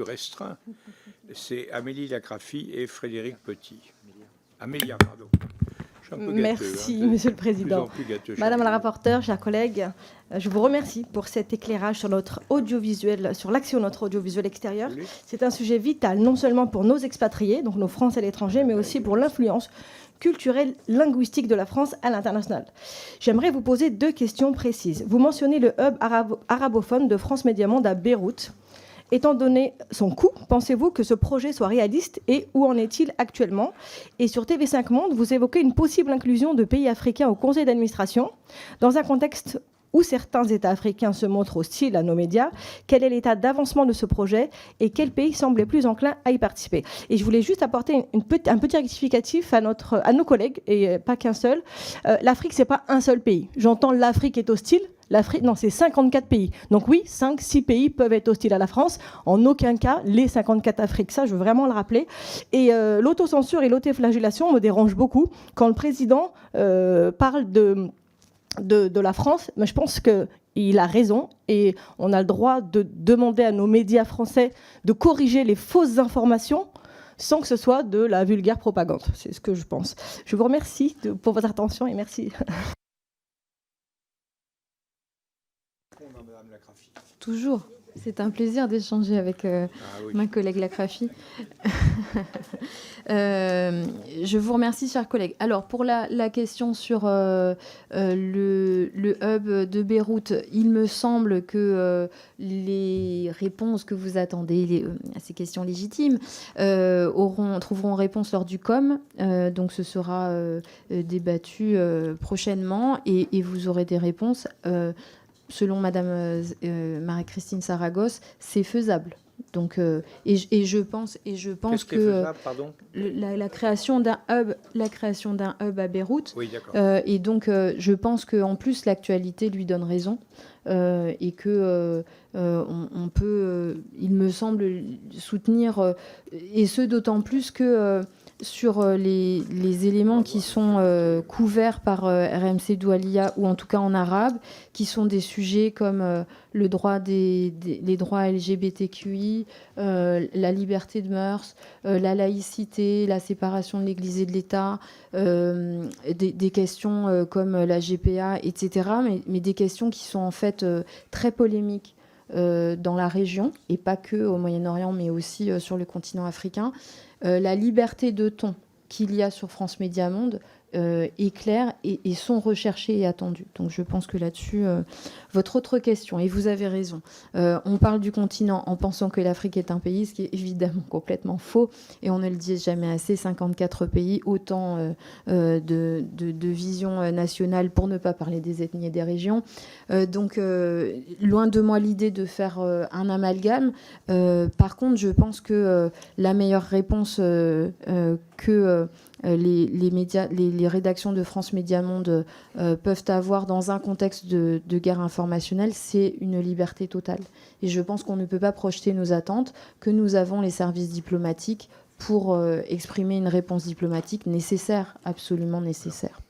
restreint, c'est Amélie Lacrafie et Frédéric Petit. Amélia, pardon. Je suis un peu gâteux, Merci, Monsieur le Président. Madame la rapporteure, chers collègues, je vous remercie pour cet éclairage sur notre audiovisuel, sur l'accès à notre audiovisuel extérieur. C'est un sujet vital, non seulement pour nos expatriés, donc nos Français à l'étranger, mais aussi pour l'influence culturelle, linguistique de la France à l'international. J'aimerais vous poser 2 questions précises. Vous mentionnez le hub arabophone de France Média Monde à Beyrouth. Étant donné son coût, pensez-vous que ce projet soit réaliste et où en est-il actuellement? Et sur TV5 Monde, vous évoquez une possible inclusion de pays africains au conseil d'administration. Dans un contexte où certains États africains se montrent hostiles à nos médias, quel est l'état d'avancement de ce projet et quel pays semble plus enclin à y participer? Et je voulais juste apporter un petit rectificatif à nos collègues, et pas qu'un seul. L'Afrique, c'est pas un seul pays. J'entends l'Afrique est hostile. L'Afrique, non, c'est 54 pays. Donc oui, 5-6 pays peuvent être hostiles à la France. En aucun cas, les 54 Afriques. Ça, je veux vraiment le rappeler. Et l'autocensure et l'autoflagellation me dérangent beaucoup. Quand le président parle de la France, mais je pense qu'il a raison et on a le droit de demander à nos médias français de corriger les fausses informations sans que ce soit de la vulgaire propagande. C'est ce que je pense. Je vous remercie pour votre attention et merci. Toujours. C'est un plaisir d'échanger avec ma collègue Lacrafie. Je vous remercie, chers collègues. Alors, pour la question sur le hub de Beyrouth, il me semble que les réponses que vous attendez à ces questions légitimes trouveront réponse lors du COM. Donc, ce sera débattu prochainement et vous aurez des réponses. Selon Madame Marie-Christine Saragosse, c'est faisable. Donc, et je pense que faisable, pardon la création d'un hub à Beyrouth. Oui, d'accord. Et donc, je pense qu'en plus l'actualité lui donne raison et que on peut, il me semble, soutenir et ce d'autant plus que sur les éléments qui sont couverts par RMC Doualiya ou en tout cas en arabe, qui sont des sujets comme les droits LGBTQI, la liberté de mœurs, la laïcité, la séparation de l'Église et de l'État, des questions comme la GPA, etc. Mais des questions qui sont en fait très polémiques dans la région, et pas que au Moyen-Orient, mais aussi sur le continent africain. La liberté de ton qu'il y a sur France Média Monde est claire et sont recherchées et attendues. Donc je pense que là-dessus, votre autre question, et vous avez raison, on parle du continent en pensant que l'Afrique est un pays, ce qui est évidemment complètement faux, et on ne le dit jamais assez, 54 pays, autant de visions nationales, pour ne pas parler des ethnies et des régions. Donc loin de moi l'idée de faire un amalgame. Par contre, je pense que la meilleure réponse que les médias, les rédactions de France Média Monde peuvent avoir dans un contexte de guerre informationnelle, c'est une liberté totale. Et je pense qu'on ne peut pas projeter nos attentes, que nous avons les services diplomatiques pour exprimer une réponse diplomatique nécessaire, absolument nécessaire.